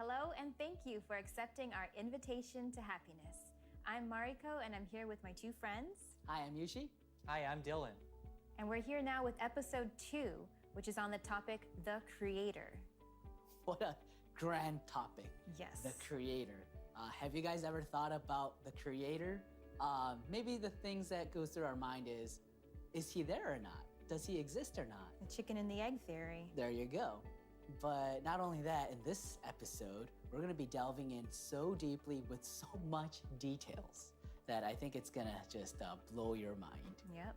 Hello, and thank you for accepting our invitation to happiness. I'm Mariko, and I'm here with my two friends. Hi, I'm Yushi. Hi, I'm Dylan. And we're here now with episode 2, which is on the topic, the Creator. What a grand topic. Yes. The Creator. Have you guys ever thought about the Creator? Maybe the things that goes through our mind is he there or not? Does he exist or not? The chicken and the egg theory. There you go. But not only that, in this episode, we're gonna be delving in so deeply with so much details that I think it's gonna just blow your mind. Yep.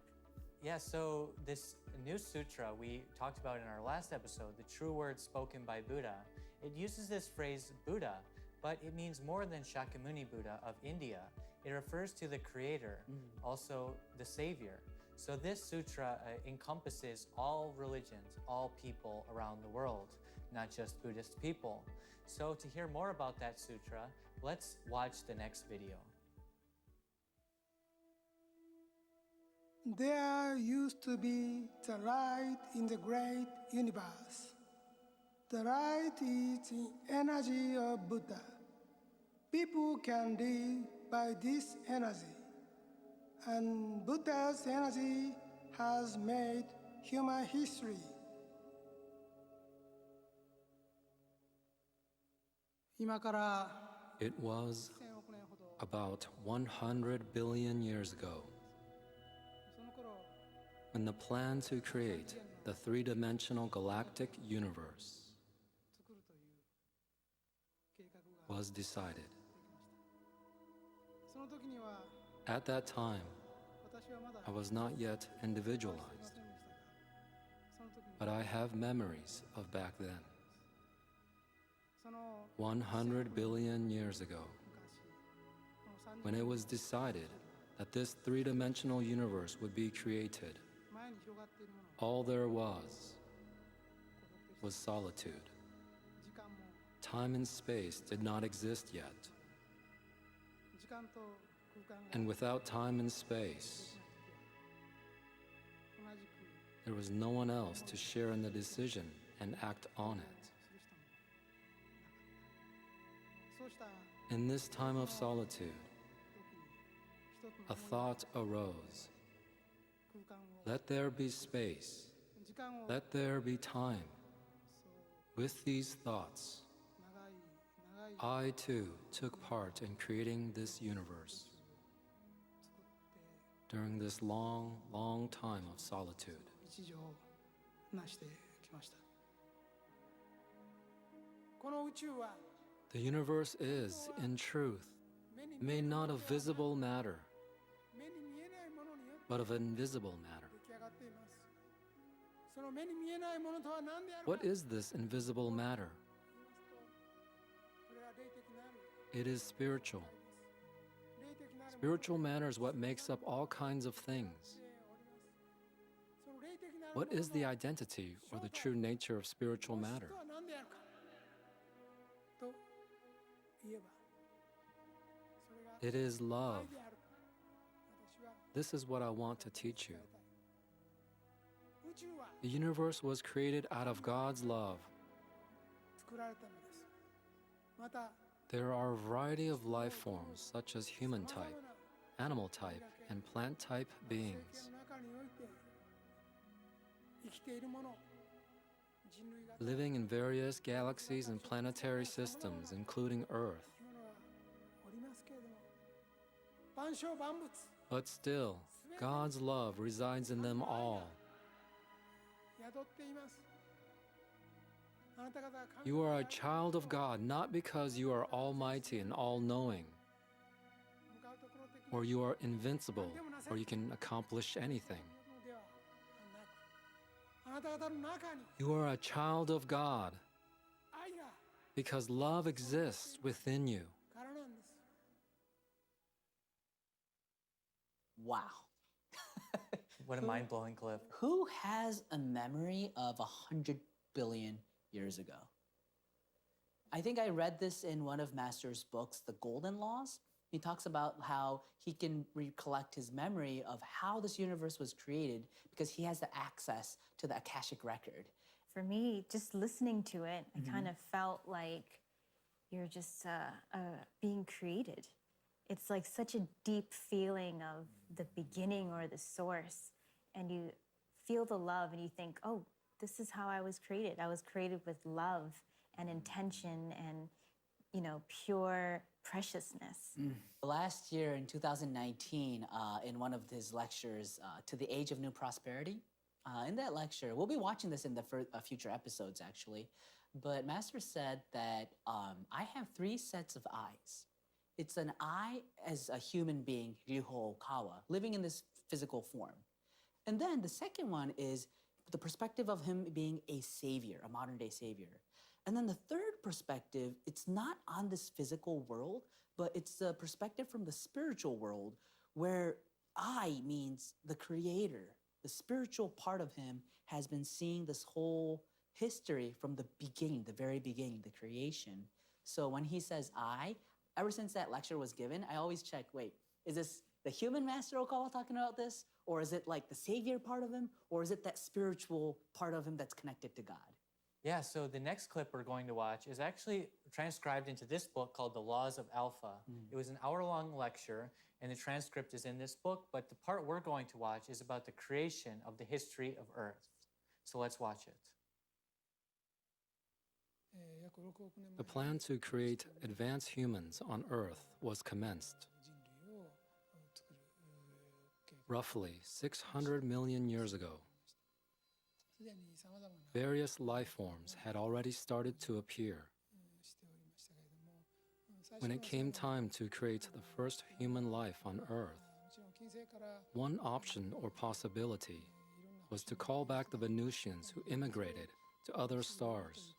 Yeah, so this new sutra we talked about in our last episode, the true words spoken by Buddha, it uses this phrase Buddha, but it means more than Shakyamuni Buddha of India. It refers to the creator, also the savior. So this sutra encompasses all religions, all people around the world, not just Buddhist people. So to hear more about that sutra, let's watch the next video. There used to be the light in the great universe. The light is the energy of Buddha. People can live by this energy. And Buddha's energy has made human history. It was about 100 billion years ago when the plan to create the three-dimensional galactic universe was decided. At that time, I was not yet individualized, but I have memories of back then. 100 billion years ago, when it was decided that this three-dimensional universe would be created, all there was solitude. Time and space did not exist yet. And without time and space, there was no one else to share in the decision and act on it. In this time of solitude, a thought arose. Let there be space. Let there be time. With these thoughts, I too took part in creating this universe. During this long, long time of solitude. The universe is, in truth, made not of visible matter, but of invisible matter. What is this invisible matter? It is spiritual. Spiritual matter is what makes up all kinds of things. What is the identity or the true nature of spiritual matter? It is love. This is what I want to teach you. The universe was created out of God's love. There are a variety of life forms, such as human type, animal type, and plant type beings. Living in various galaxies and planetary systems, including Earth. But still, God's love resides in them all. You are a child of God not because you are almighty and all-knowing, or you are invincible, or you can accomplish anything. You are a child of God because love exists within you. Wow. What a mind-blowing clip. Who has a memory of 100 billion years ago? I think I read this in one of Master's books, The Golden Laws. He talks about how he can recollect his memory of how this universe was created because he has the access to the Akashic record. For me, just listening to it, I kind of felt like you're just being created. It's like such a deep feeling of the beginning or the source, and you feel the love and you think, oh, this is how I was created. I was created with love and intention and, pure preciousness. Last year in 2019, in one of his lectures, To the Age of New Prosperity, in that lecture, we'll be watching this in the future episodes actually, but Master said that I have 3 sets of eyes. It's an eye as a human being, Ryuho Okawa, living in this physical form. And then the second one is the perspective of him being a savior, a modern day savior. And then the third perspective, it's not on this physical world, but it's the perspective from the spiritual world where I means the creator. The spiritual part of him has been seeing this whole history from the beginning, the very beginning, the creation. So when he says I, ever since that lecture was given, I always check, wait, is this the human Master Okawa talking about this? Or is it like the savior part of him? Or is it that spiritual part of him that's connected to God? Yeah, so the next clip we're going to watch is actually transcribed into this book called The Laws of Alpha. It was an hour-long lecture, and the transcript is in this book, but the part we're going to watch is about the creation of the history of Earth. So let's watch it. The plan to create advanced humans on Earth was commenced. Roughly 600 million years ago, various life forms had already started to appear. When it came time to create the first human life on Earth, one option or possibility was to call back the Venusians who immigrated to other stars.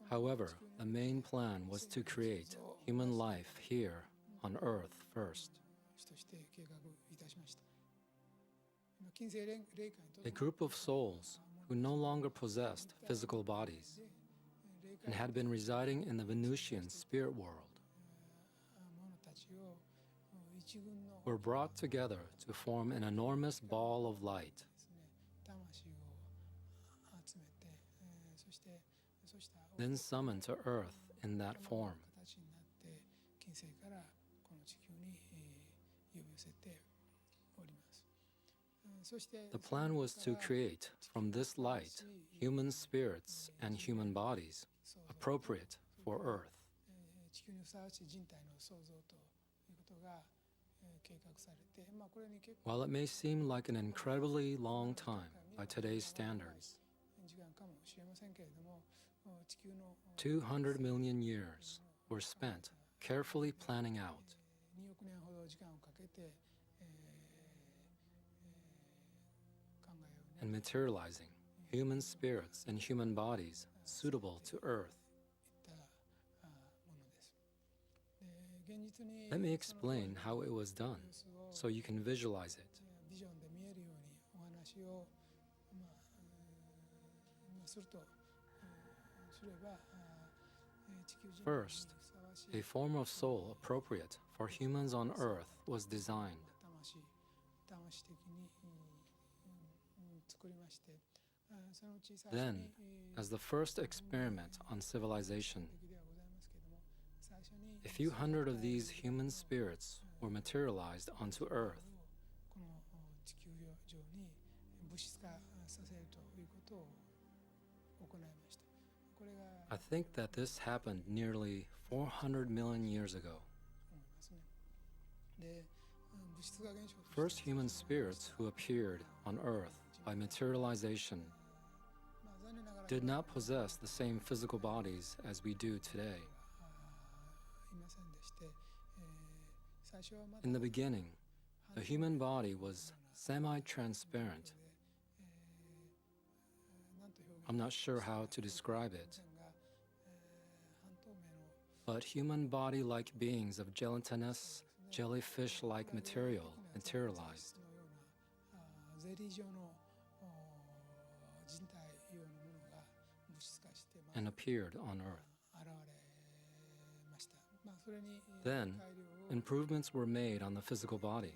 However, the main plan was to create human life here on Earth first. A group of souls who no longer possessed physical bodies and had been residing in the Venusian spirit world were brought together to form an enormous ball of light. Then summoned to Earth in that form. The plan was to create from this light human spirits and human bodies appropriate for Earth. While it may seem like an incredibly long time by today's standards, 200 million years were spent carefully planning out and materializing human spirits and human bodies suitable to Earth. Let me explain how it was done so you can visualize it. First, a form of soul appropriate for humans on Earth was designed. Then, as the first experiment on civilization, a few hundred of these human spirits were materialized onto Earth. I think that this happened nearly 400 million years ago. First human spirits who appeared on Earth by materialization did not possess the same physical bodies as we do today. In the beginning, the human body was semi-transparent. I'm not sure how to describe it, but human body-like beings of gelatinous, jellyfish-like material materialized. And appeared on Earth. Then, improvements were made on the physical body.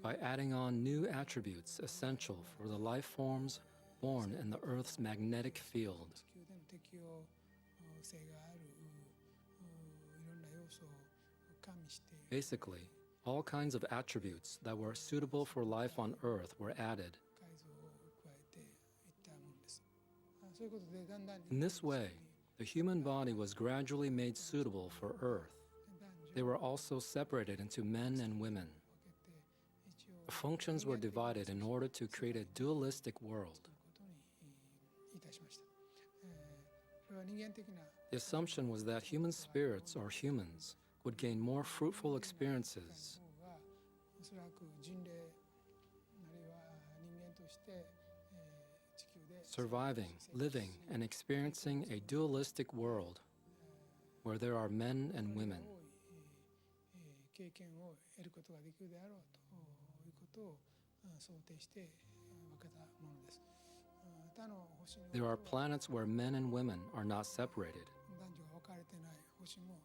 by adding on new attributes essential for the life forms born in the Earth's magnetic field. 地球での適応性があるいろんな要素を加味して Basically, all kinds of attributes that were suitable for life on Earth were added. 改造を加えていったものです。そういうことでだんだん In this way, the human body was gradually made suitable for Earth. They were also separated into men and women. The functions were divided in order to create a dualistic world. The assumption was that human spirits or humans would gain more fruitful experiences. Surviving, living, and experiencing a dualistic world where there are men and women. 経験を得ることができるであろうということを想定して分けたものです。他の星の There are planets where men and women are not separated, 男女が分かれてない星も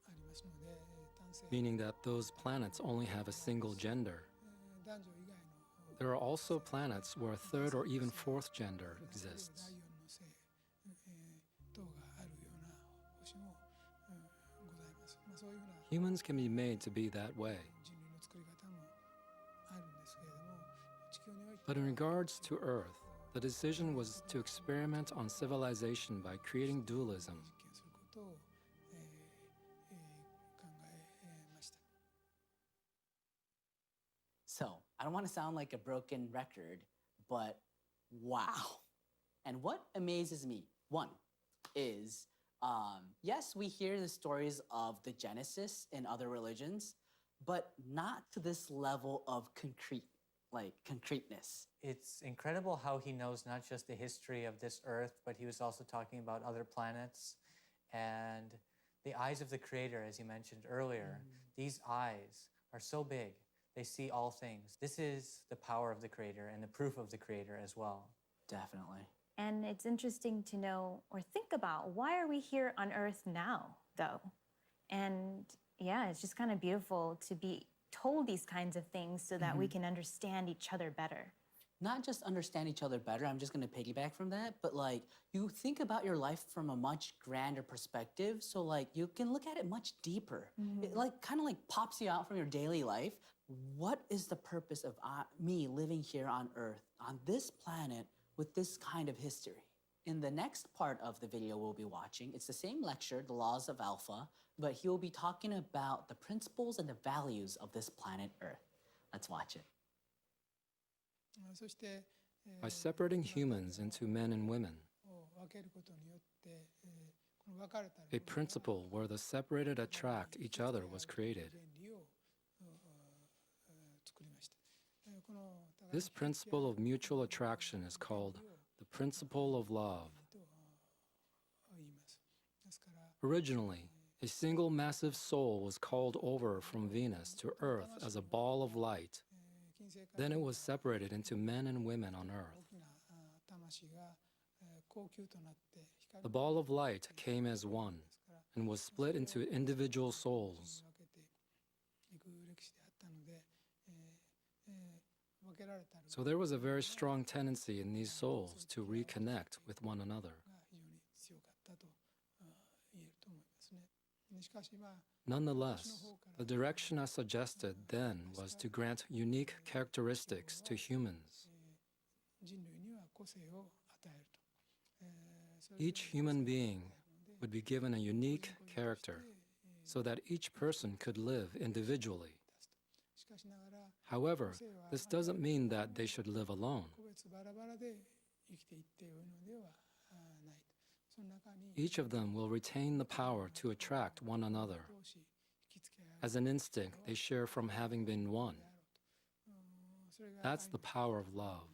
ありますので、男性 meaning that those planets only have a single gender. 男女以外の There are also planets where a third or even fourth gender 第 exists. 四の性等があるような星もございます。そういうふうな Humans can be made to be that way. 人類の作り方もあるんですけれども、地球において But in regards to Earth, the decision was to experiment on civilization by creating dualism. 実験することを考えました。 So, I don't want to sound like a broken record, but wow. And what amazes me, one, is yes, we hear the stories of the Genesis in other religions, but not to this level of concreteness. It's incredible how he knows not just the history of this Earth, but he was also talking about other planets and the eyes of the Creator, as you mentioned earlier. These eyes are so big, they see all things. This is the power of the Creator and the proof of the Creator as well. Definitely. And it's interesting to know or think about, why are we here on Earth now, though? And yeah, it's just kind of beautiful to be told these kinds of things so that we can understand each other better. Not just understand each other better, I'm just going to piggyback from that, but like you think about your life from a much grander perspective, so like you can look at it much deeper. It like kind of like pops you out from your daily life. What is the purpose of me living here on Earth, on this planet with this kind of history? In the next part of the video we'll be watching, it's the same lecture, The Laws of Alpha, but he will be talking about the principles and the values of this planet Earth. Let's watch it. そして、 By separating humans into men and women, 分けることによって、この分かれた a principle where the separated attract each other was created. 原理を作りました。この This principle of mutual attraction is called the principle of love. と言います。ですから、 Originally, a single massive soul was called over from Venus to Earth as a ball of light. 金星から Then it was separated into men and women on Earth. 大きな魂が高級となって光 The ball of light came as one and was split into individual souls. 分けていく歴史であったので、分けられたる So there was a very strong tendency in these souls to reconnect with one another. が非常に強かったと言えると思いますね。しかしまあ Nonetheless, the direction I suggested then was to grant unique characteristics to humans. 人類には個性を与えると。それぞれ Each human being would be given a unique character so that each person could live individually. しかしながら However, this doesn't mean that they should live alone. 個別バラバラで生きていってよいのではないと。その中に Each of them will retain the power to attract one another. 同士引きつけ合う As an instinct, they share from having been one. それが That's the power of love.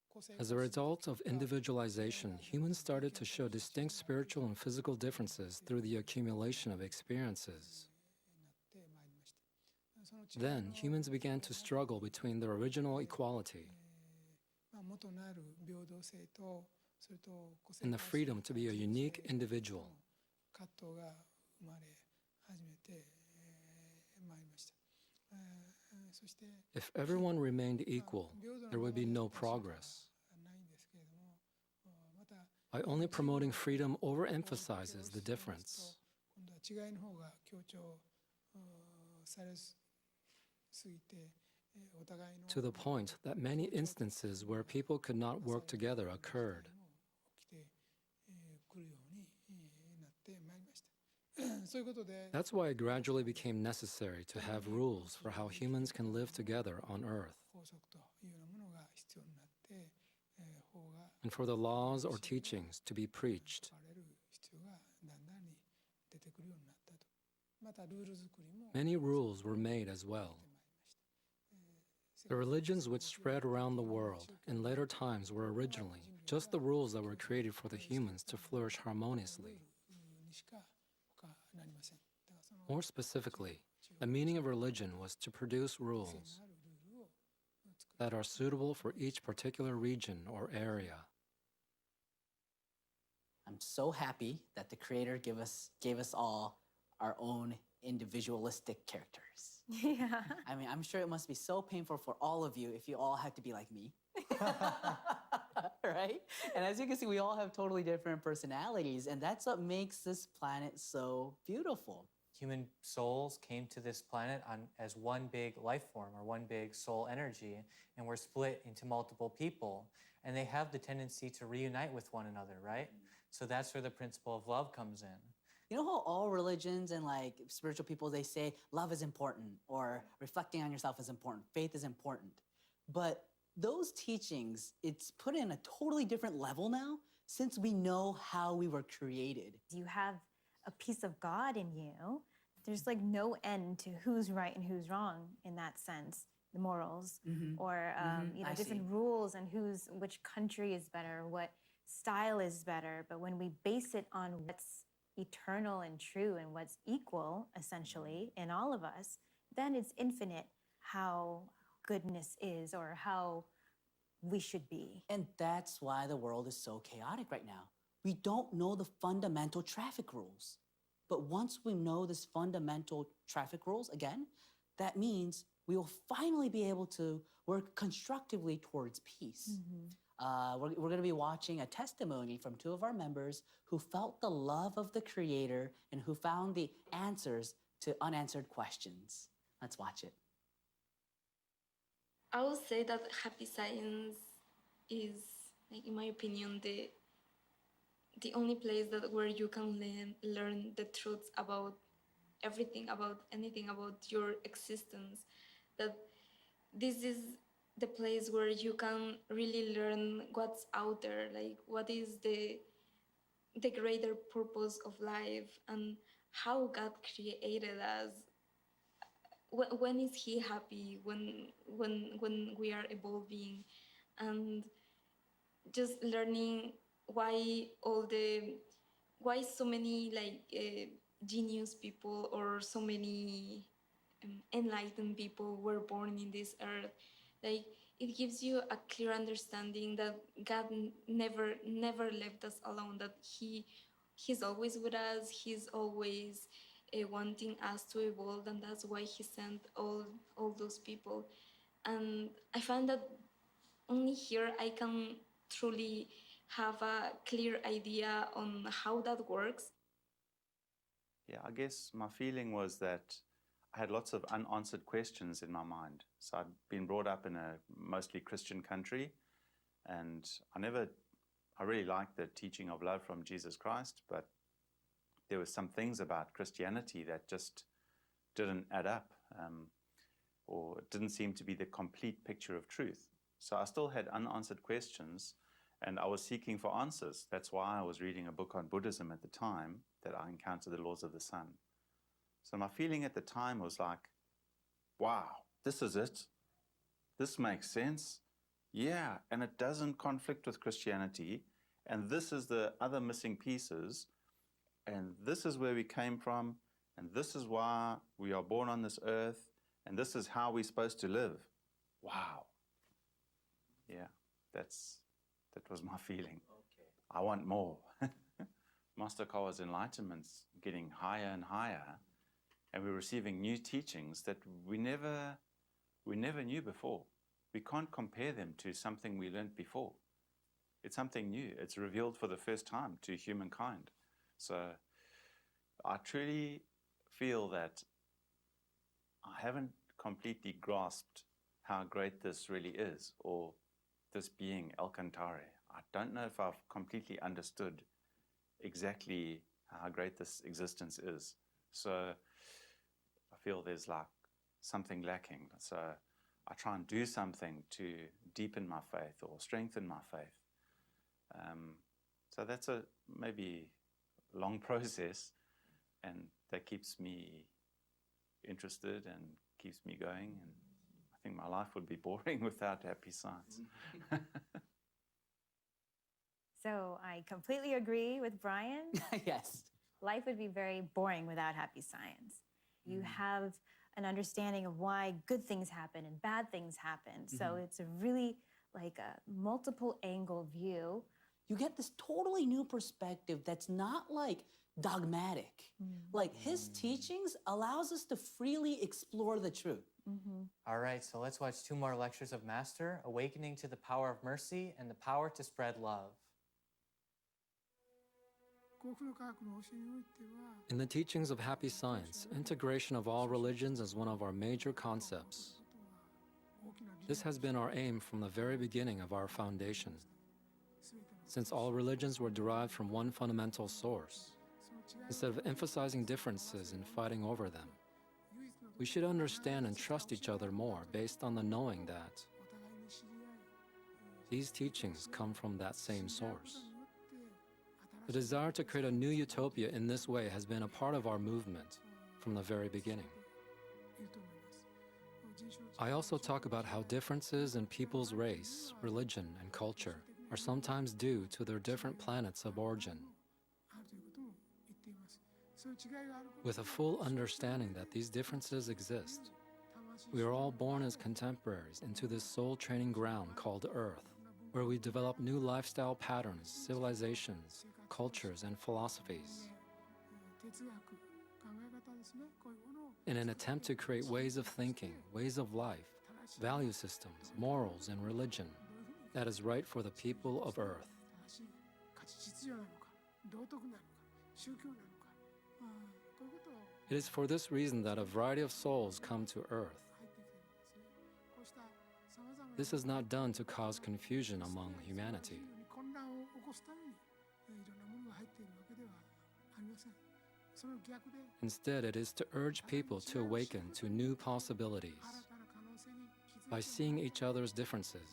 個性 As a result of individualization, humans started to show distinct spiritual and physical differences through the accumulation of experiences. になってまいりました。その違い Then, humans began to struggle between their original equality 元なる平等性とそれと個性 and the freedom to be a unique individual. 葛藤が生まれ始めてまいりました。そして If everyone remained equal, 平等な there would be も no ので宗教は progress. ないんですけれども、また By only promoting freedom こう overemphasizes the 強調し difference. 今度は違いの方が強調されすぎて、お互いの To the point that many instances where people could not work together occurred. 起きてくるようになってまいりました。そういうことで That's why it gradually became necessary to have rules for how humans can live together on Earth, 法則というようなものが必要になって、法が and for the laws or teachings to be preached. 変われる必要がだんだんに出てくるようになったと。またルール作りも Many rules were made as well. The religions which spread around the world in later times were originally just the rules that were created for the humans to flourish harmoniously. にしか他なりません。だからその More specifically, the meaning of religion was to produce rules あるルールを作る that are suitable for each particular region or area. I'm so happy that the creator gave us all our own individualistic characters. Yeah. I mean, I'm sure it must be so painful for all of you if you all had to be like me. Right? And as you can see, we all have totally different personalities, and that's what makes this planet so beautiful. Human souls came to this planet as one big life form or one big soul energy, and we're split into multiple people. And they have the tendency to reunite with one another, right? So that's where the principle of love comes in. You know how all religions and like spiritual people, they say love is important or reflecting on yourself is important, faith is important. But those teachings, it's put in a totally different level now since we know how we were created. You have a piece of God in you. There's like no end to who's right and who's wrong in that sense, the morals, or you know, I different see. rules and which country is better, what style is better. But when we base it on what's eternal and true and what's equal, essentially, in all of us, then it's infinite how goodness is or how we should be. And that's why the world is so chaotic right now. We don't know the fundamental traffic rules. But once we know this fundamental traffic rules, again, that means we will finally be able to work constructively towards peace. We're going to be watching a testimony from two of our members who felt the love of the Creator and who found the answers to unanswered questions. Let's watch it. I would say that happy science is, like, in my opinion, the only place where you can learn the truths about everything, about anything, about your existence. That this is the place where you can really learn what's out there, like what is the greater purpose of life and how God created us. When is He happy? When we are evolving, and just learning why so many genius people or so many enlightened people were born in this earth. Like, it gives you a clear understanding that God never left us alone, that he's always with us, he's always wanting us to evolve, and that's why he sent all those people. And I find that only here I can truly have a clear idea on how that works. Yeah, I guess my feeling was that I had lots of unanswered questions in my mind. So I'd been brought up in a mostly Christian country, and I really liked the teaching of love from Jesus Christ, but there were some things about Christianity that just didn't add up, or it didn't seem to be the complete picture of truth. So I still had unanswered questions, and I was seeking for answers. That's why I was reading a book on Buddhism at the time, that I encountered the laws of the sun. So my feeling at the time was like, wow, this is it. This makes sense. Yeah, and it doesn't conflict with Christianity. And this is the other missing pieces. And this is where we came from. And this is why we are born on this earth. And this is how we're supposed to live. Wow. Yeah, that was my feeling. Okay. I want more. Master Okawa's enlightenment's getting higher and higher. And we're receiving new teachings that we never we never knew before. We can't compare them to something we learned before. It's something new. It's revealed for the first time to humankind. So I truly feel that I haven't completely grasped how great this really is, or this being Alcantara. I don't know if I've completely understood exactly how great this existence is. So I feel there's like something lacking. So I try and do something to deepen my faith or strengthen my faith. So that's a maybe long process, and that keeps me interested and keeps me going. And I think my life would be boring without happy science. So I completely agree with Brian. Yes. Life would be very boring without happy science. You have an understanding of why good things happen and bad things happen. So it's a really like a multiple angle view. You get this totally new perspective that's not like dogmatic. Like his teachings allows us to freely explore the truth. All right, so let's watch 2 more lectures of Master, Awakening to the Power of Mercy and the Power to Spread Love. In the teachings of happy science, integration of all religions is one of our major concepts. This has been our aim from the very beginning of our foundation. Since all religions were derived from one fundamental source, instead of emphasizing differences and fighting over them, we should understand and trust each other more based on the knowing that these teachings come from that same source. The desire to create a new utopia in this way has been a part of our movement from the very beginning. I also talk about how differences in people's race, religion, and culture are sometimes due to their different planets of origin. With a full understanding that these differences exist, we are all born as contemporaries into this soul training ground called Earth, where we develop new lifestyle patterns, civilizations, cultures, and philosophies. In an attempt to create ways of thinking, ways of life, value systems, morals, and religion that is right for the people of Earth. It is for this reason that a variety of souls come to Earth. This is not done to cause confusion among humanity. Instead, it is to urge people to awaken to new possibilities by seeing each other's differences.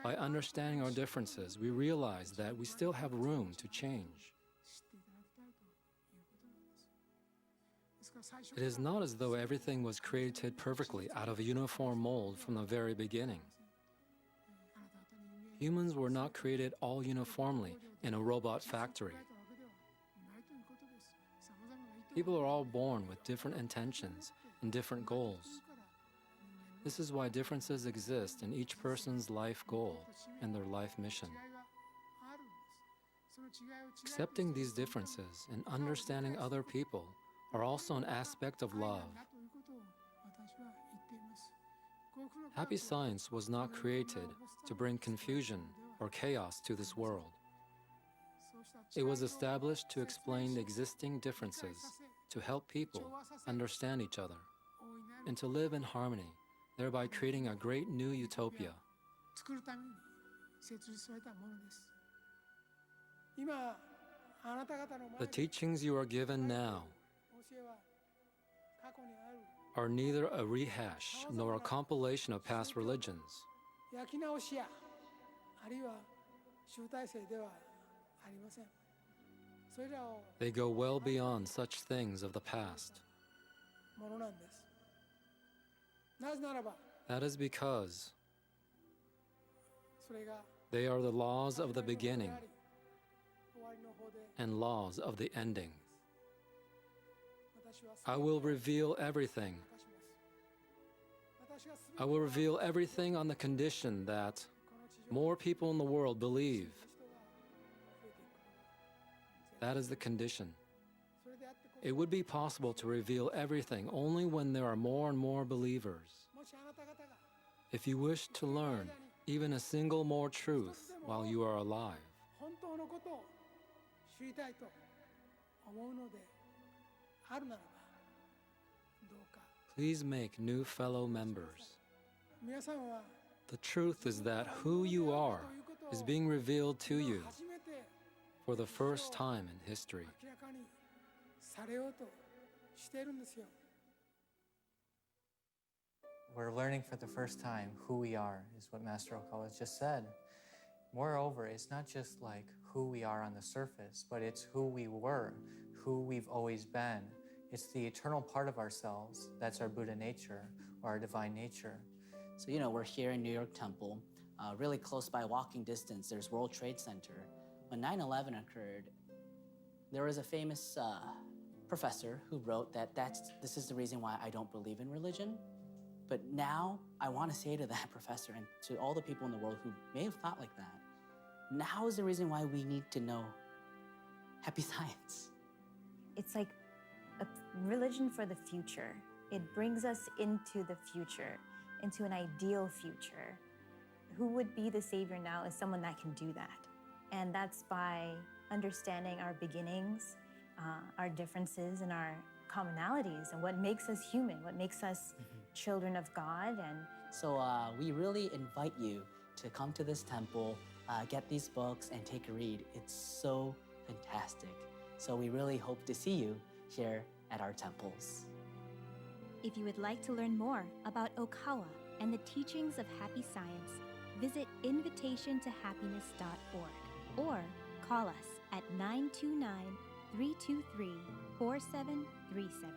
By understanding our differences, we realize that we still have room to change. It is not as though everything was created perfectly out of a uniform mold from the very beginning. Humans were not created all uniformly in a robot factory. People are all born with different intentions and different goals. This is why differences exist in each person's life goal and their life mission. Accepting these differences and understanding other people are also an aspect of love. Happy science was not created to bring confusion or chaos to this world. It was established to explain the existing differences, to help people understand each other, and to live in harmony, thereby creating a great new utopia. The teachings you are given now are neither a rehash nor a compilation of past religions. They go well beyond such things of the past. That is because they are the laws of the beginning and laws of the ending. I will reveal everything. I will reveal everything on the condition that more people in the world believe. That is the condition. It would be possible to reveal everything only when there are more and more believers. If you wish to learn even a single more truth while you are alive, please make new fellow members. The truth is that who you are is being revealed to you for the first time in history. We're learning for the first time who we are, is what Master Okawa just said. Moreover, it's not just like who we are on the surface, but it's who we were, who we've always been. It's the eternal part of ourselves. That's our Buddha nature, or our divine nature. So, we're here in New York Temple, really close by walking distance. There's World Trade Center. When 9/11 occurred, there was a famous professor who wrote that this is the reason why I don't believe in religion. But now I want to say to that professor and to all the people in the world who may have thought like that, now is the reason why we need to know happy science. It's like a religion for the future. It brings us into the future, into an ideal future. Who would be the savior now is someone that can do that. And that's by understanding our beginnings, our differences, and our commonalities, and what makes us human, what makes us children of God. And so we really invite you to come to this temple, get these books, and take a read. It's so fantastic. So we really hope to see you here at our temples. If you would like to learn more about Okawa and the teachings of happy science, visit invitationtohappiness.org or call us at 929-323-4737.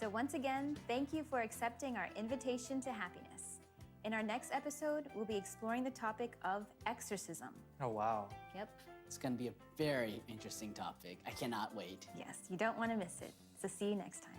so once again, thank you for accepting our invitation to happiness. In our next episode, we'll be exploring the topic of exorcism. Oh, wow. Yep. It's going to be a very interesting topic. I cannot wait. Yes, you don't want to miss it. So see you next time.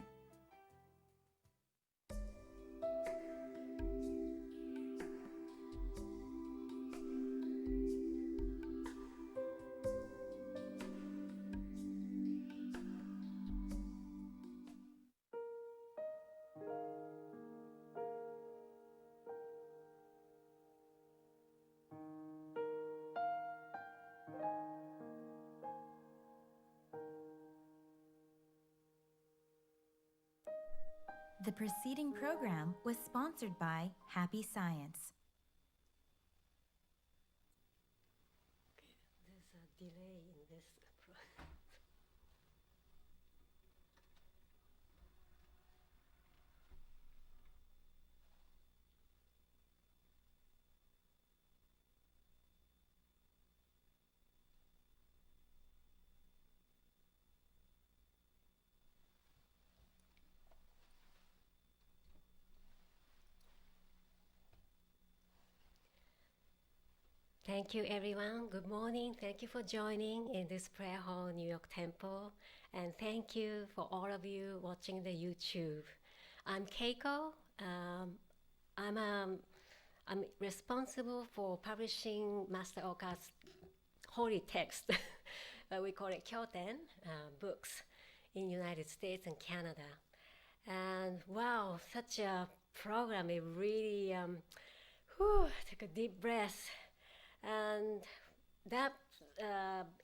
The preceding program was sponsored by Happy Science. There's a delay in this process. Thank you, everyone. Good morning. Thank you for joining in this prayer hall, New York Temple. And thank you for all of you watching the YouTube. I'm Keiko. I'm responsible for publishing Master Okawa's holy text. We call it Kyoutens books in United States and Canada. And wow, such a program. It really took a deep breath. And that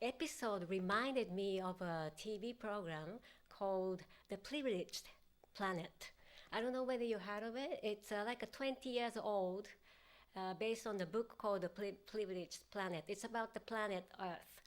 episode reminded me of a TV program called The Privileged Planet. I don't know whether you heard of it. It's like a 20 years old, based on the book called The Privileged Planet. It's about the planet Earth.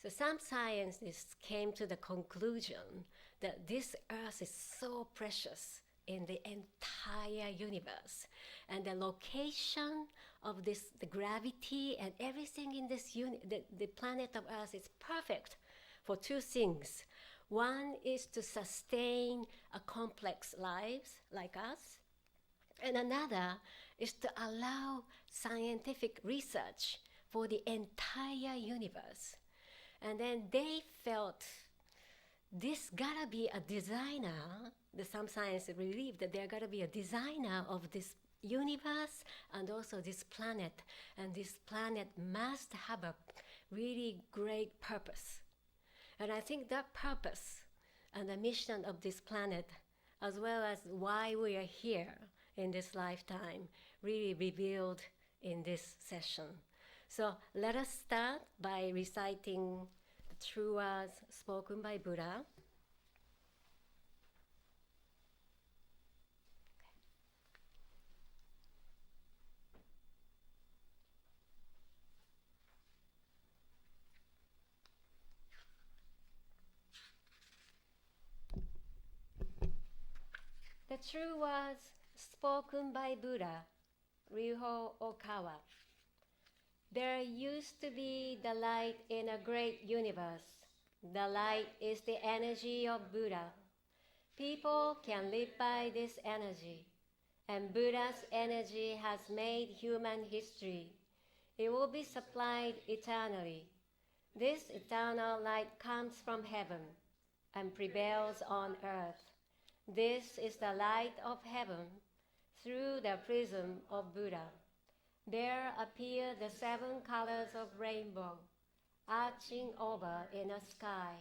So some scientists came to the conclusion that this Earth is so precious in the entire universe. And the location of this, the gravity and everything in this the planet of Earth is perfect for two things. One is to sustain a complex lives like us, and another is to allow scientific research for the entire universe. And then they felt this gotta be a designer. Some science believe that there gotta be a designer of this universe and also this planet. And this planet must have a really great purpose. And I think that purpose and the mission of this planet, as well as why we are here in this lifetime, really revealed in this session. So let us start by reciting the true words spoken by Buddha. The true words spoken by Buddha, Ryuho Okawa. There used to be the light in a great universe. The light is the energy of Buddha. People can live by this energy, and Buddha's energy has made human history. It will be supplied eternally. This eternal light comes from heaven and prevails on earth. This is the light of heaven through the prism of Buddha. There appear the 7 colors of rainbow, arching over in a sky.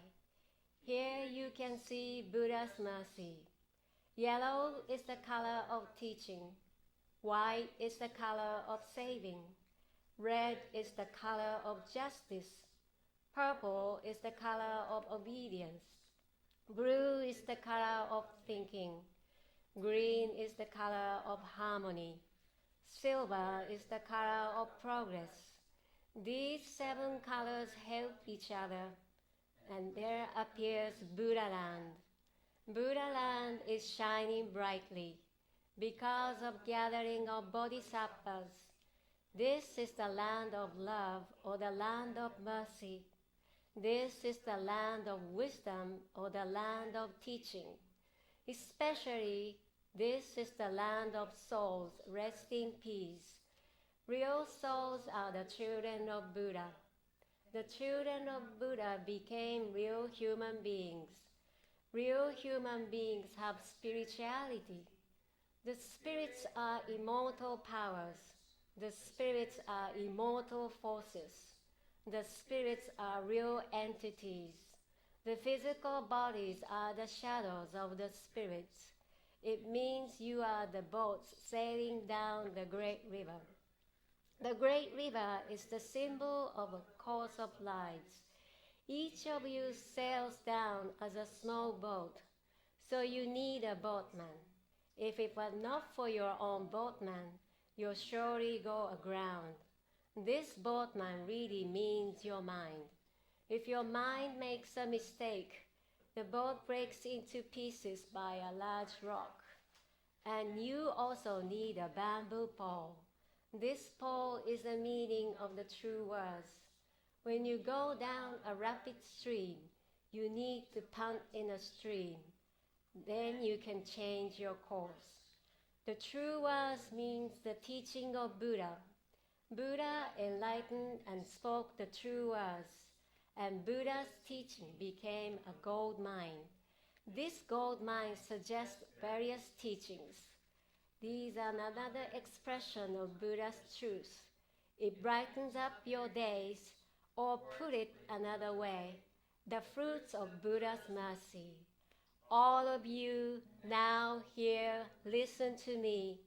Here you can see Buddha's mercy. Yellow is the color of teaching. White is the color of saving. Red is the color of justice. Purple is the color of obedience. Blue is the color of thinking. Green is the color of harmony. Silver is the color of progress. These 7 colors help each other, and there appears Buddha land. Buddha land is shining brightly because of gathering of bodhisattvas. This is the land of love, or the land of mercy. This is the land of wisdom, or the land of teaching. Especially, this is the land of souls resting peace. Real souls are the children of Buddha. The children of Buddha became real human beings. Real human beings have spirituality. The spirits are immortal powers. The spirits are immortal forces. The spirits are real entities. The physical bodies are the shadows of the spirits. It means you are the boats sailing down the great river. The great river is the symbol of a course of lives. Each of you sails down as a small boat, so you need a boatman. If it were not for your own boatman, you'll surely go aground. This boatman really means your mind. If your mind makes a mistake, the boat breaks into pieces by a large rock. And you also need a bamboo pole. This pole is the meaning of the true words. When you go down a rapid stream, you need to punt in a stream. Then you can change your course. The true words means the teaching of Buddha. Buddha enlightened and spoke the true words, and Buddha's teaching became a gold mine. This gold mine suggests various teachings. These are another expression of Buddha's truth. It brightens up your days, or put it another way, the fruits of Buddha's mercy. All of you now here, listen to me.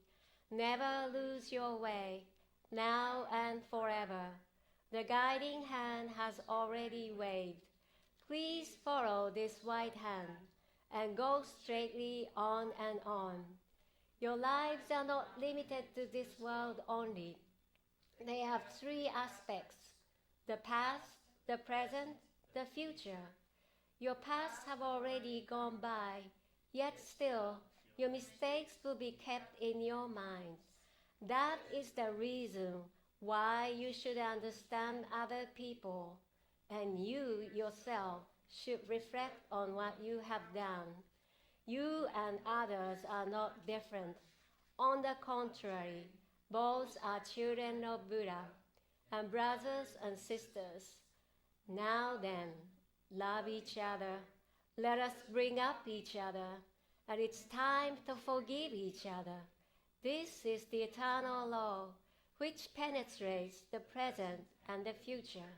Never lose your way, now and forever. The guiding hand has already waved. Please follow this white hand and go straightly on and on. Your lives are not limited to this world only. They have 3 aspects: the past, the present, the future. Your past have already gone by, yet still Your mistakes will be kept in your mind. That is the reason why you should understand other people, and you yourself should reflect on what you have done. You and others are not different. On the contrary, both are children of Buddha and brothers and sisters. Now then, love each other. Let us bring up each other. And it's time to forgive each other. This is the eternal law, which penetrates the present and the future.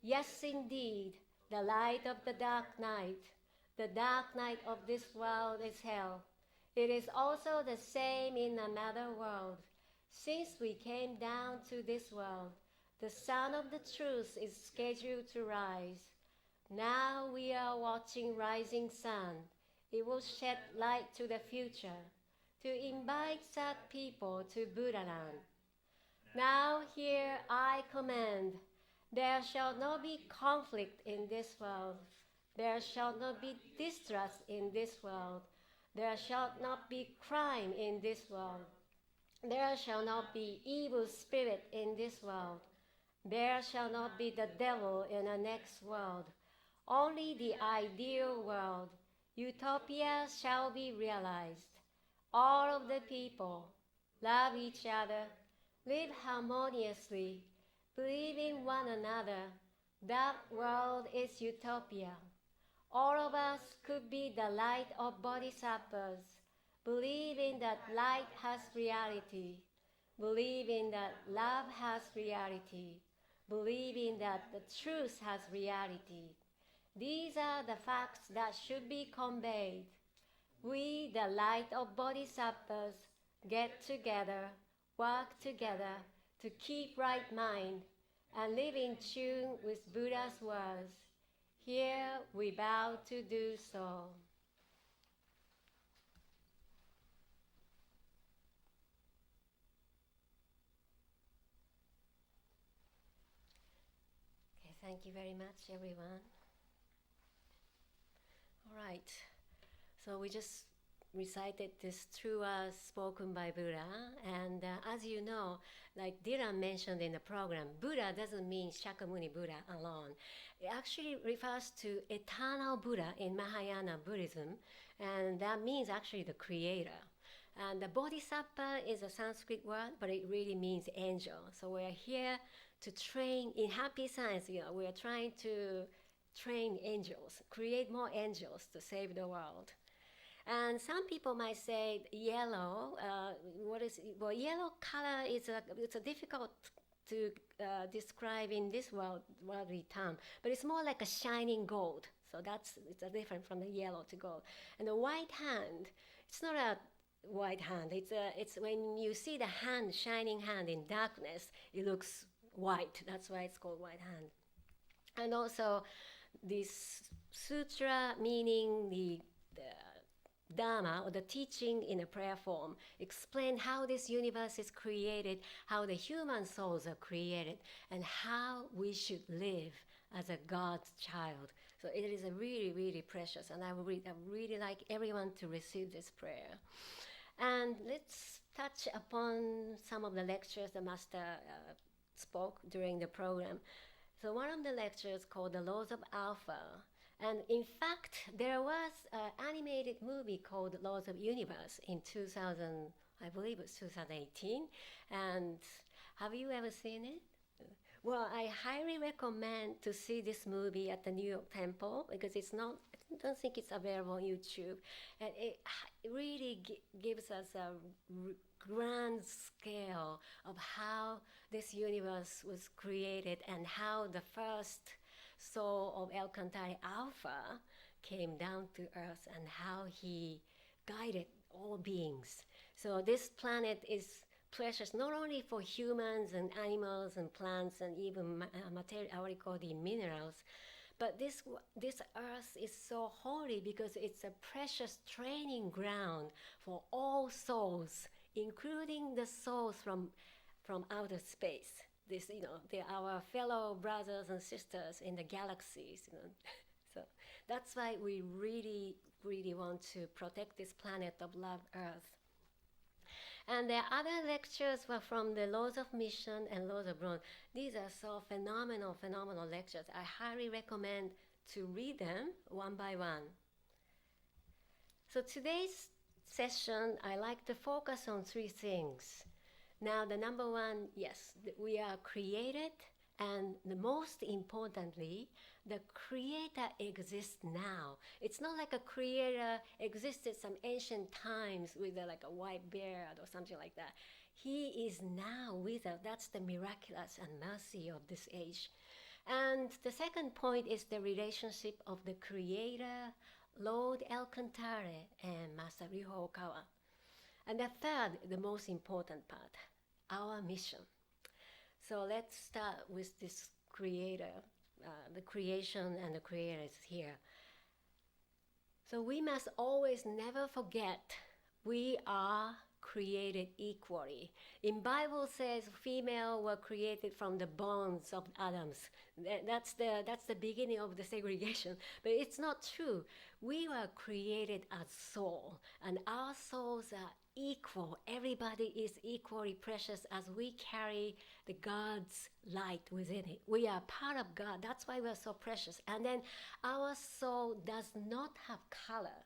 Yes, indeed, the light of the dark night of this world is hell. It is also the same in another world. Since we came down to this world, the sun of the truth is scheduled to rise. Now we are watching rising sun. It will shed light to the future, to invite sad people to Buddhaland. Now here I command, there shall not be conflict in this world. There shall not be distrust in this world. There shall not be crime in this world. There shall not be evil spirit in this world. There shall not be the devil in the next world. Only the ideal world, utopia, shall be realized. All of the people love each other, live harmoniously, believe in one another. That world is utopia. All of us could be the light of bodhisattvas, believing that light has reality, believing that love has reality, believing that the truth has reality. These are the facts that should be conveyed. We, the light of bodhisattvas, get together, work together to keep right mind and live in tune with Buddha's words. Here we bow to do so. Okay, thank you very much, everyone. All right, so we just recited this true words spoken by Buddha, and as you know, like Dylan mentioned in the program, Buddha doesn't mean Shakyamuni Buddha alone. It actually refers to eternal Buddha in Mahayana Buddhism, and that means actually the creator. And the bodhisattva is a Sanskrit word, but it really means angel. So we're here to train in happy science. We are trying to train angels, create more angels to save the world. And some people might say yellow. Well, yellow color it's a difficult to describe in this worldly term, but it's more like a shining gold. So it's a different from the yellow to gold. And the white hand, it's not a white hand. It's when you see the hand, shining hand in darkness, it looks white. That's why it's called white hand. And also, this sutra, meaning the Dharma, or the teaching in a prayer form, explain how this universe is created, how the human souls are created, and how we should live as a God's child. So it is a really, really precious, and I would really like everyone to receive this prayer. And let's touch upon some of the lectures the Master spoke during the program. So one of the lectures called The Laws of Alpha. And in fact, there was an animated movie called Laws of Universe in 2000, I believe it was 2018. And have you ever seen it? Well, I highly recommend to see this movie at the New York Temple because I don't think it's available on YouTube. And it really gives us a grand scale of how this universe was created and how the first soul of Alcantara Alpha came down to Earth and how he guided all beings. So this planet is precious not only for humans and animals and plants and even what we call the minerals, but this Earth is so holy because it's a precious training ground for all souls, including the souls from outer space. They're our fellow brothers and sisters in the galaxies. So that's why we really really want to protect this planet of love Earth. And the other lectures were from the Laws of Mission and Laws of Bronze. These are so phenomenal lectures. I highly recommend to read them one by one. So today's session, I like to focus on three things. Now, the number one, yes, we are created, and the most importantly, the creator exists now. It's not like a creator existed some ancient times with like a white beard or something like that. He is now with us. That's the miraculous and mercy of this age. And the second point is the relationship of the creator, Lord Alcantara, and Master Okawa. And the third, the most important part, our mission. So let's start with this creator. The creation and the creator is here. So we must always never forget we are created equally. In Bible says female were created from the bones of Adams. That's the beginning of the segregation. But it's not true. We were created as soul, and our souls are equal. Everybody is equally precious as we carry the God's light within it. We are part of God. That's why we're so precious. And then our soul does not have color.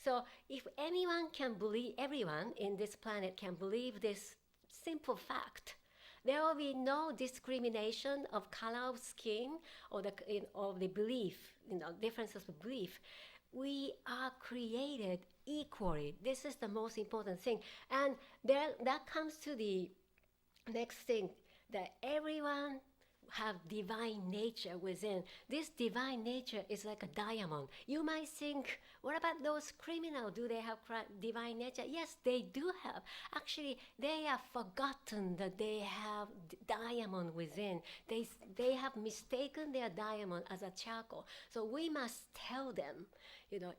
So if anyone can believe, everyone in this planet can believe this simple fact, there will be no discrimination of color of skin or the belief, differences of belief. We are created equally. This is the most important thing. And that comes to the next thing, that everyone have divine nature within. This divine nature is like a diamond. You might think, what about those criminals? Do they have divine nature? Yes, they do have. Actually, they have forgotten that they have diamond within. They have mistaken their diamond as a charcoal. So we must tell them,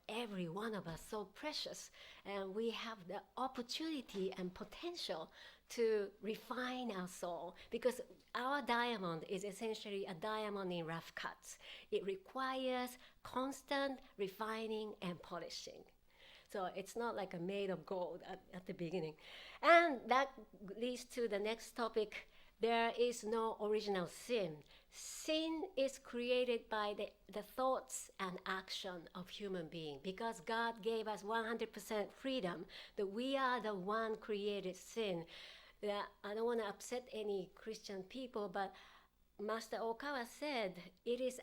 every one of us so precious, and we have the opportunity and potential to refine our soul, because our diamond is essentially a diamond in rough cuts. It requires constant refining and polishing. So it's not like a made of gold at the beginning. And that leads to the next topic. There is no original sin. Sin is created by the thoughts and action of human being, because God gave us 100% freedom, that we are the one created sin. I don't want to upset any Christian people, but Master Okawa said it is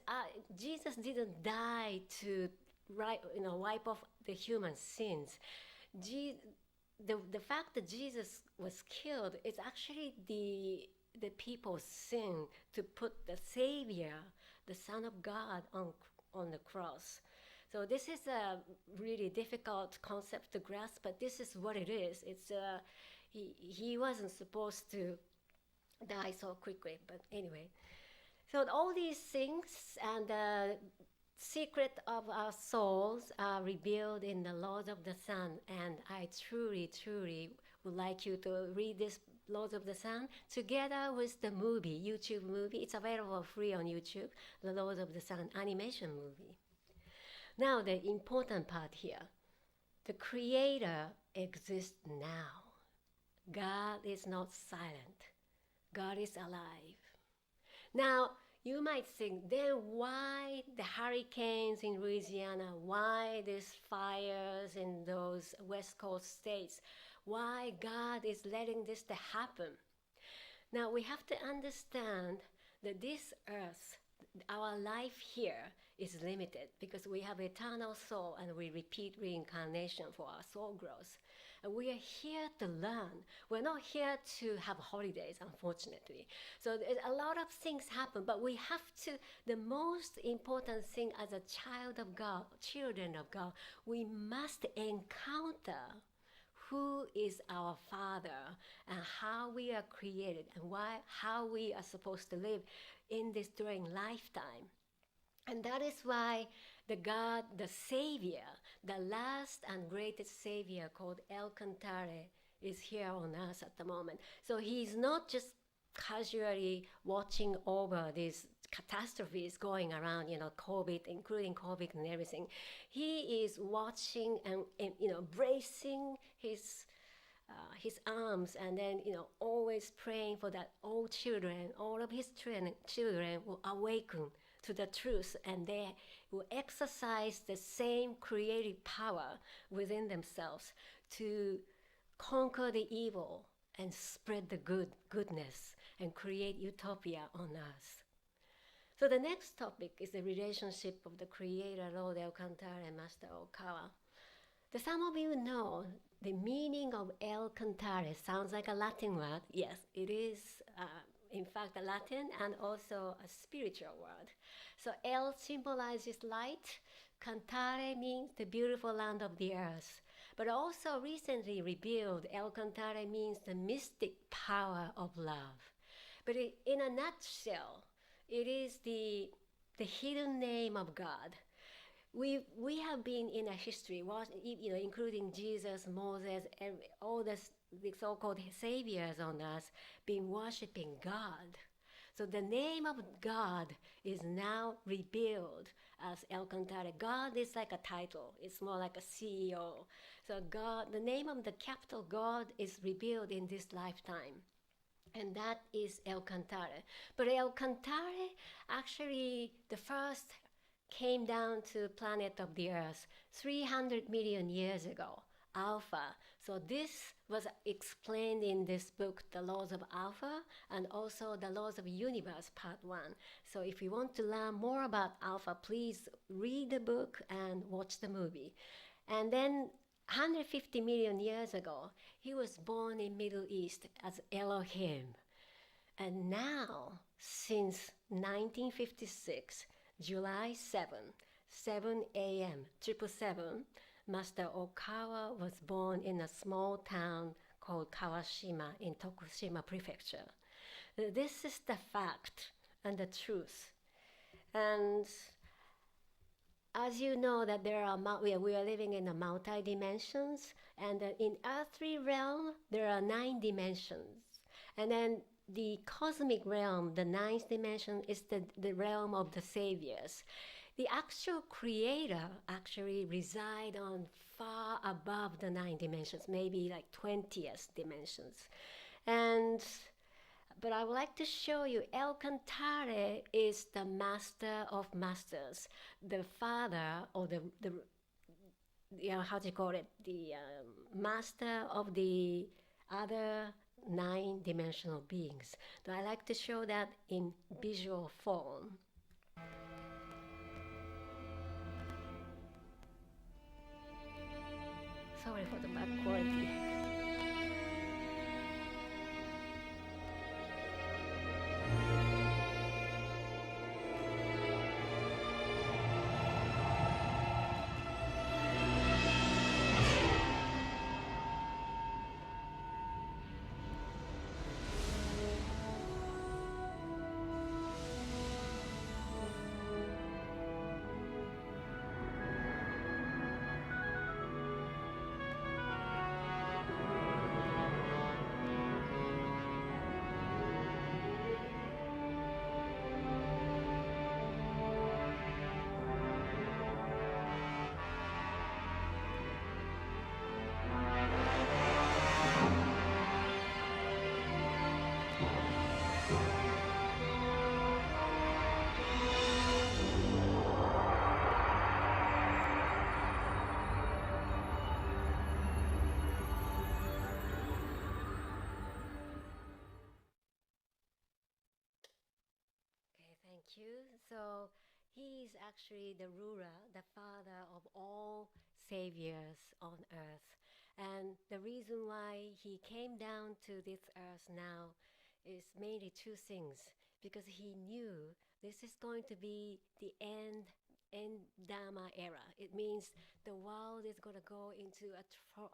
Jesus didn't die to wipe off the human sins. The fact that Jesus was killed is actually the people's sin to put the Savior, the Son of God, on the cross. So this is a really difficult concept to grasp, but this is what it is. It's he wasn't supposed to die so quickly, but anyway. So all these things and the secret of our souls are revealed in the Laws of the Sun, and I truly, truly would like you to read this Laws of the Sun together with the movie, YouTube movie. It's available free on YouTube, the Laws of the Sun animation movie. Now the important part here, the Creator exists now. God is not silent. God is alive. Now, you might think, then why the hurricanes in Louisiana? Why these fires in those West Coast states? Why God is letting this to happen? Now, we have to understand that this earth, our life here, is limited because we have eternal soul and we repeat reincarnation for our soul growth. And we are here to learn. We're not here to have holidays, unfortunately. So a lot of things happen, but we have to, the most important thing as a child of God, children of God, we must encounter who is our Father and how we are created and how we are supposed to live in this during lifetime. And that is why the God, the Savior, the last and greatest Savior called Alcantara is here on earth at the moment. So he's not just casually watching over these catastrophes going around, COVID, including COVID and everything. He is watching and bracing his arms, and then always praying for that all of his children will awaken to the truth, and they will exercise the same creative power within themselves to conquer the evil and spread the goodness and create utopia on earth. So the next topic is the relationship of the creator, Lord Alcantara, and Master Okawa. Some of you know the meaning of Alcantara. Sounds like a Latin word. Yes, it is, in fact, a Latin and also a spiritual word. So El symbolizes light. Cantare means the beautiful land of the earth. But also recently revealed, Alcantara means the mystic power of love. But in a nutshell, it is the hidden name of God. We have been in a history, including Jesus, Moses, all the so-called saviors on us, been worshiping God. So the name of God is now revealed as Alcantara. God is like a title. It's more like a CEO. So God, the name of the capital God is revealed in this lifetime. And that is Alcantara. But Alcantara, actually, the first came down to planet of the Earth 300 million years ago, Alpha. So this was explained in this book, The Laws of Alpha, and also The Laws of Universe, Part 1. So if you want to learn more about Alpha, please read the book and watch the movie. And then 150 million years ago, he was born in Middle East as Elohim. And now, since 1956, July 7 a.m., 777, Master Okawa was born in a small town called Kawashima in Tokushima Prefecture. This is the fact and the truth. And as you know that we are living in a multi-dimensions, and in earthly realm, there are 9 dimensions. And then the cosmic realm, the 9th dimension, is the realm of the saviors. The actual creator actually reside on far above the 9 dimensions, maybe like 20th dimensions. But I would like to show you, Alcantara is the master of masters, the father, or the how do you call it, the master of the other 9-dimensional beings. So I like to show that in visual form. Sorry for the bad quality. Thank you. So he is actually the ruler, the father of all saviors on earth. And the reason why he came down to this earth now is mainly 2 things. Because he knew this is going to be the end Dharma era. It means the world is going to go into a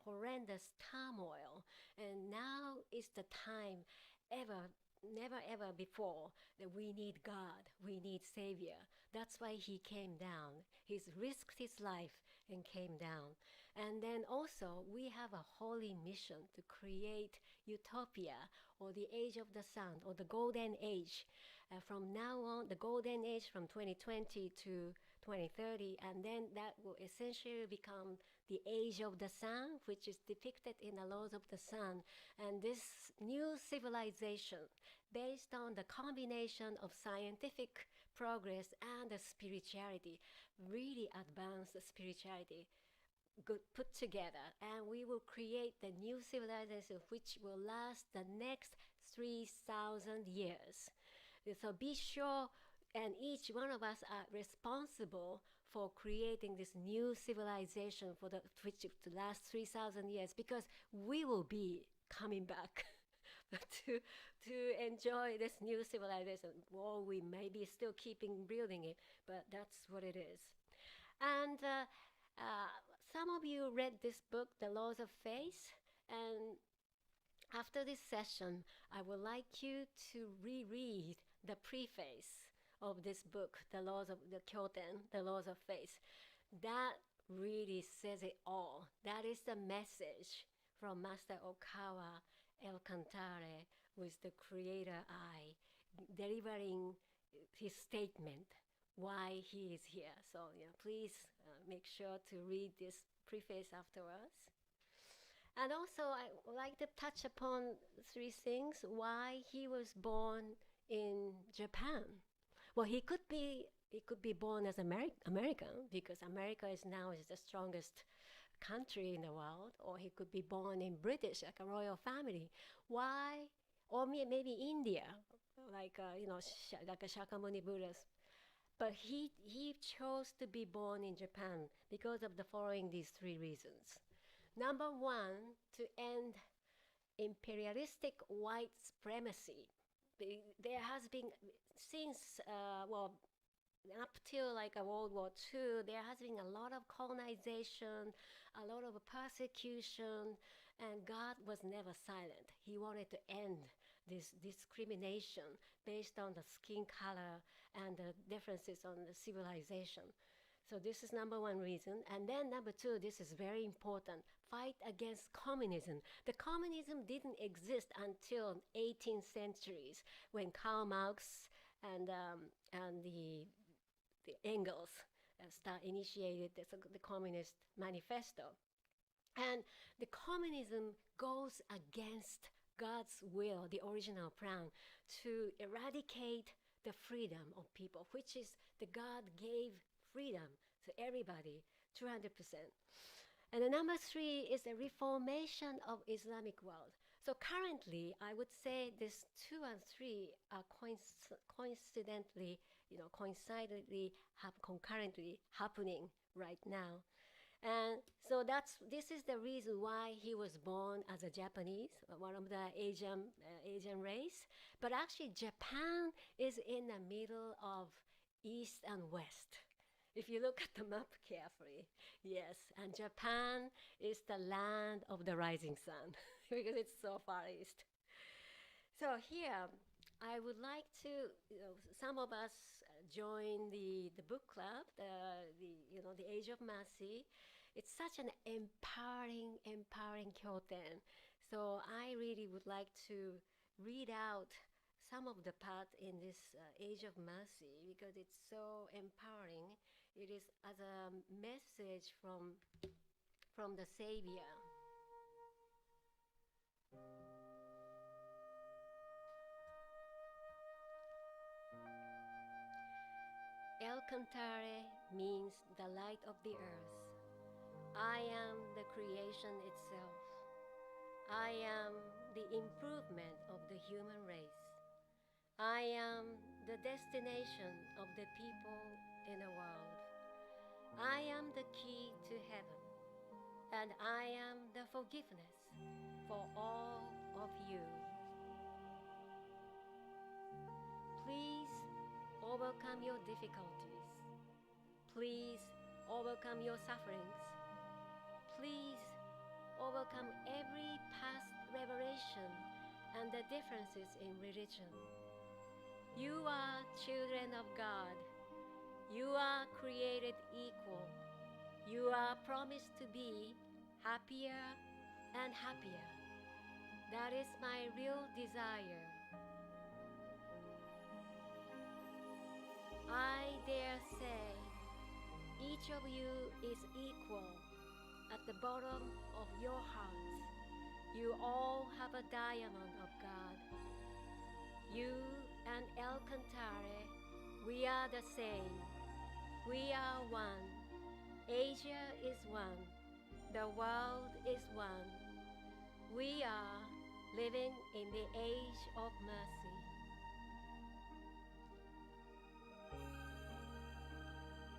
horrendous turmoil. And now is the time never ever before that we need God, we need Savior. That's why he came down. He risked his life and came down. And then also, we have a holy mission to create utopia, or the age of the sun, or the golden age. From now on, the golden age from 2020 to 2030, and then that will essentially become the age of the sun, which is depicted in the laws of the sun. And this new civilization, based on the combination of scientific progress and the spirituality, really advanced spirituality, good put together, and we will create the new civilization which will last the next 3,000 years. So be sure, and each one of us are responsible for creating this new civilization for the which to last 3,000 years, because we will be coming back to enjoy this new civilization. Well, we may be still keeping building it, but that's what it is. And some of you read this book, The Laws of Faith, and after this session, I would like you to reread the preface of this book, The Laws of the Kyouten, The Laws of Faith. That really says it all. That is the message from Master Okawa, Alcantara, with the creator eye, delivering his statement why he is here. So please make sure to read this preface afterwards. And also, I would like to touch upon three things. Why he was born in Japan. Well, he could be born as American, because America is now the strongest country in the world, or he could be born in British, like a royal family. Why? Or maybe India, like like a Shakyamuni Buddhas. But he chose to be born in Japan because of the following these three reasons. Number one, to end imperialistic white supremacy. There has been, since, up till like World War II, there has been a lot of colonization, a lot of persecution, and God was never silent. He wanted to end this discrimination based on the skin color and the differences on the civilization. So this is number one reason. And then number two, this is very important, fight against communism. The communism didn't exist until 18th centuries, when Karl Marx and the Engels initiated the Communist Manifesto. And the communism goes against God's will, the original plan, to eradicate the freedom of people, which is the God gave freedom to everybody, 200%. And the number three is the reformation of Islamic world. So currently, I would say this 2 and 3 are concurrently happening right now. And so this is the reason why he was born as a Japanese, one of the Asian race. But actually, Japan is in the middle of East and West. If you look at the map carefully, yes, and Japan is the land of the rising sun because it's so far east. So here, I would like to, some of us join the book club, the Age of Mercy. It's such an empowering Kyouten. So I really would like to read out some of the parts in this Age of Mercy because it's so empowering. It is as a message from the Savior. Alcantara means the light of the earth. I am the creation itself. I am the improvement of the human race. I am the destination of the people in the world. I am the key to heaven, and I am the forgiveness for all of you. Please overcome your difficulties. Please overcome your sufferings. Please overcome every past revelation and the differences in religion. You are children of God. You are created equal. You are promised to be happier and happier. That is my real desire. I dare say each of you is equal at the bottom of your hearts. You all have a diamond of God. You and Alcantara, we are the same. We are one. Asia is one. The world is one. We are living in the age of mercy.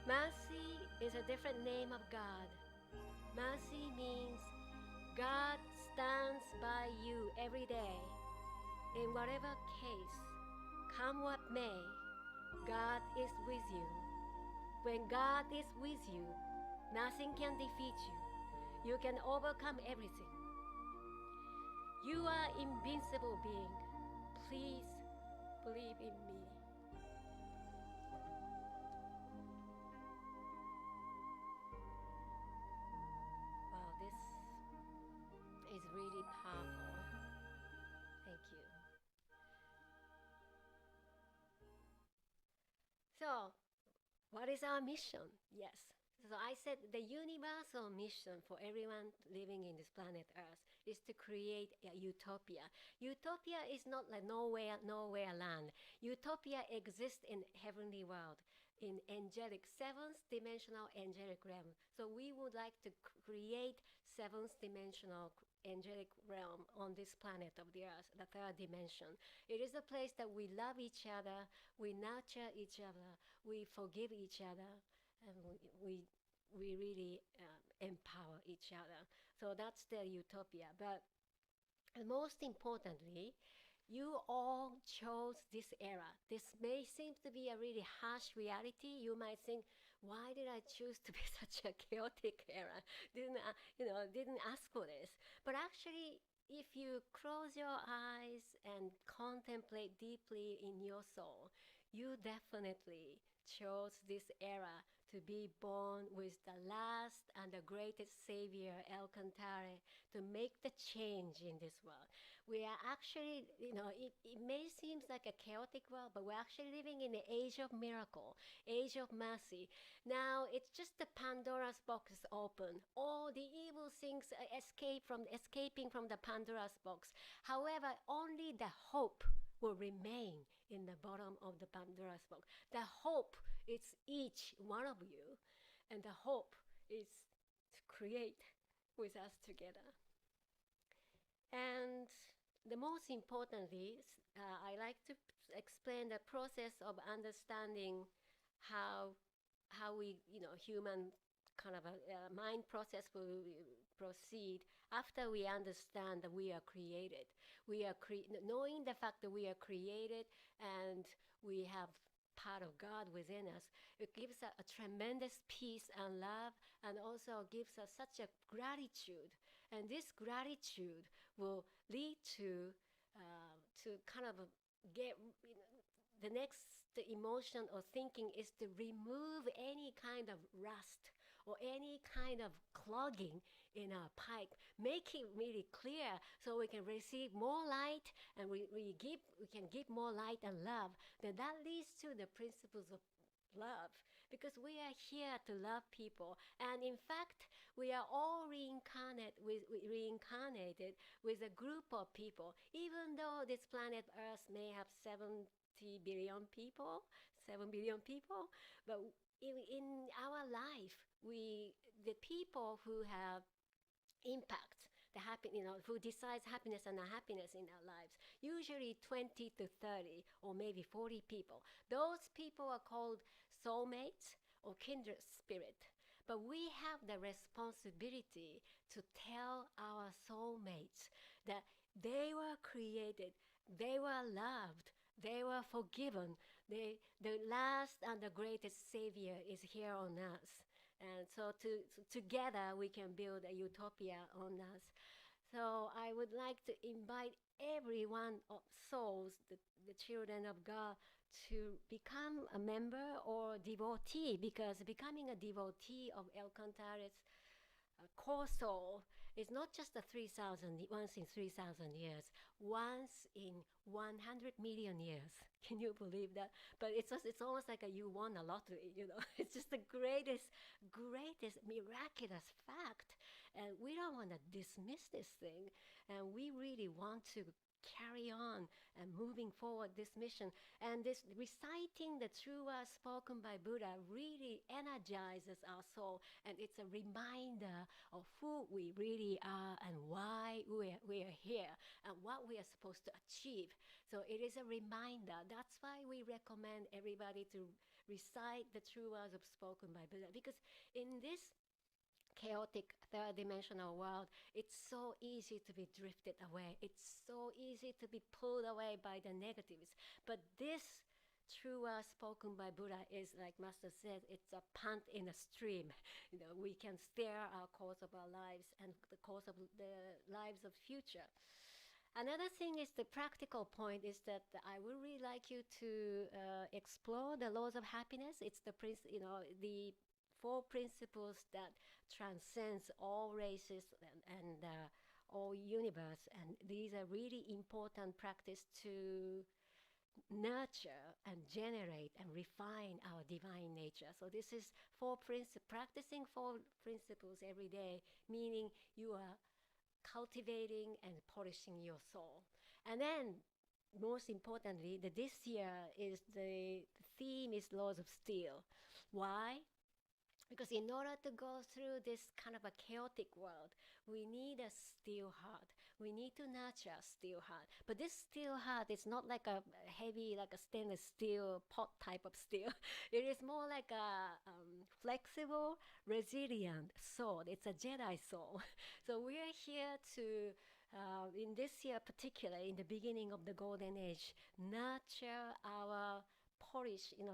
Mercy is a different name of God. Mercy means God stands by you every day. In whatever case, come what may, God is with you. When God is with you, nothing can defeat you. You can overcome everything. You are invincible being. Please believe in me. Wow, this is really powerful. Thank you. So, what is our mission? Yes. So I said the universal mission for everyone living in this planet Earth is to create a utopia. Utopia is not like nowhere land. Utopia exists in heavenly world, in angelic, seventh dimensional angelic realm. So we would like to create seventh dimensional angelic realm on this planet of the Earth, the third dimension. It is a place that we love each other, we nurture each other, we forgive each other, and we really empower each other. So that's the utopia. But most importantly, you all chose this era. This may seem to be a really harsh reality. You might think, why did I choose to be such a chaotic era? Didn't ask for this. But actually, if you close your eyes and contemplate deeply in your soul, you definitely chose this era to be born with the last and the greatest savior, Alcantara, to make the change in this world. We are actually, it may seem like a chaotic world, but we're actually living in the age of miracle, age of mercy. Now, it's just the Pandora's box is open. All the evil things escaping from the Pandora's box. However, only the hope will remain in the bottom of the Pandora's box. The hope is each one of you, and the hope is to create with us together. And the most importantly, I like to explain the process of understanding how we, human kind of a mind process will proceed after we understand that we are created. We are knowing the fact that we are created and we have part of God within us. It gives us a tremendous peace and love, and also gives us such a gratitude. And this gratitude will lead to kind of get, the next emotion or thinking is to remove any kind of rust or any kind of clogging in our pipe, make it really clear so we can receive more light, and we can give more light and love. Then that leads to the principles of love, because we are here to love people. And in fact, we are all reincarnated with a group of people. Even though this planet Earth may have 70 billion people, 7 billion people, but in our life, the people who have impact, who decides happiness and unhappiness in our lives, usually 20 to 30 or maybe 40 people. Those people are called soulmates or kindred spirit. But we have the responsibility to tell our soulmates that they were created, they were loved, they were forgiven. The last and the greatest savior is here on us. And so together we can build a utopia on us. So I would like to invite everyone of souls, the children of God, to become a member or devotee, because becoming a devotee of Alcantara's core soul is not just a 3,000, once in 3,000 years, once in 100 million years. Can you believe that? But it's almost like you won a lottery, you know. It's just the greatest miraculous fact. And we don't want to dismiss this thing. And we really want to carry on and moving forward this mission. And this reciting the true words spoken by Buddha really energizes our soul. And it's a reminder of who we really are and why we are here and what we are supposed to achieve. So it is a reminder. That's why we recommend everybody to recite the true words of spoken by Buddha. Because in this chaotic third-dimensional world, it's so easy to be drifted away. It's so easy to be pulled away by the negatives. But this true words spoken by Buddha is, like Master said, it's a punt in a stream. You know, we can steer our course of our lives and the course of the lives of future. Another thing is the practical point is that I would really like you to explore the laws of happiness. It's the the 4 principles that transcends all races and all universe. And these are really important practice to nurture and generate and refine our divine nature. So this is practicing 4 principles every day, meaning you are cultivating and polishing your soul. And then most importantly, this year is the theme is laws of steel. Why? Because in order to go through this kind of a chaotic world, we need a steel heart. We need to nurture a steel heart. But this steel heart is not like a heavy, like a stainless steel pot type of steel. It is more like a flexible, resilient sword. It's a Jedi soul. So we are here to, in this year particularly, in the beginning of the Golden Age, nurture our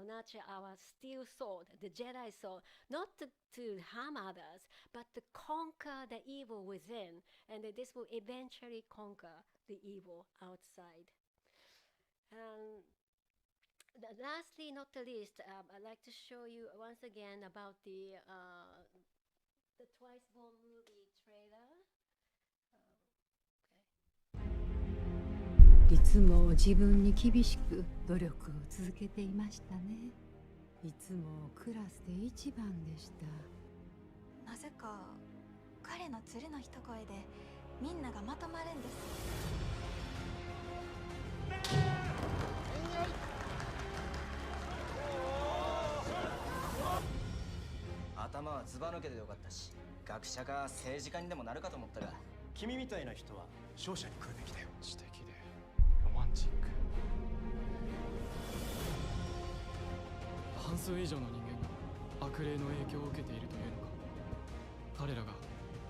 nurture our steel sword, the Jedi sword, not to harm others, but to conquer the evil within, and that this will eventually conquer the evil outside. Lastly, not the least, I'd like to show you once again about the Twice Born movie trailer. いつも自分に厳しく努力を続けていましたね。いつもクラスで一番でした。なぜか彼の鶴の一声でみんながまとまるんです。頭はずば抜けてよかったし、学者か政治家にでもなるかと思ったが、君みたいな人は勝者に来るべきだよ。知的でロマンチック。半数以上の人間が悪霊の影響を受けているというのか。彼らが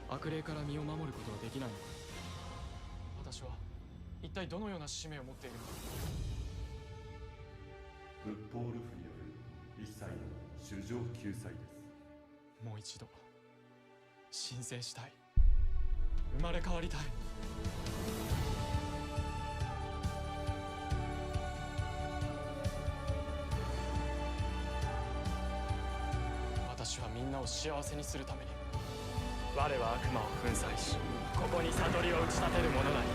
悪霊から身を守ることはできないのか。私は一体どのような使命を持っているのか。仏法ルフによる一切の衆生救済です。もう一度申請したい。生まれ変わりたい。私はみんなを幸せにするために、我は悪魔を粉砕し、ここに悟りを打ち立てる者なり。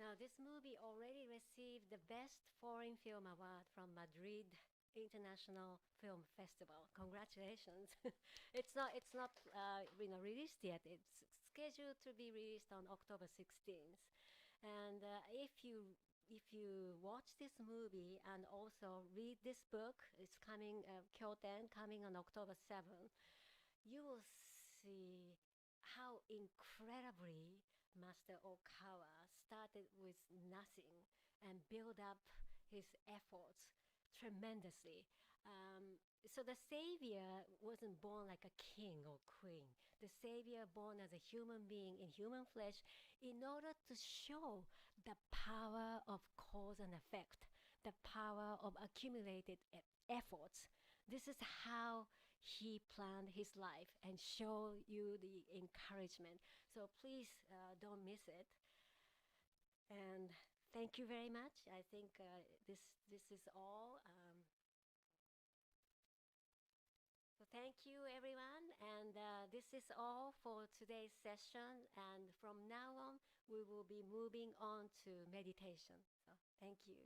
Now, this movie already received the Best Foreign Film Award from Madrid International Film Festival. Congratulations! It's not released yet. It's scheduled to be released on October 16th. And if you watch this movie and also read this book, it's coming Kyoutens, coming on October 7th, you will see how incredibly Master Okawa started with nothing and built up his efforts tremendously. So the Savior wasn't born like a king or queen. The Savior born as a human being in human flesh in order to show the power of cause and effect, the power of accumulated efforts. This is how he planned his life and show you the encouragement. So please don't miss it. And thank you very much. I think this is all. So thank you, everyone. And this is all for today's session. And from now on, we will be moving on to meditation. So thank you.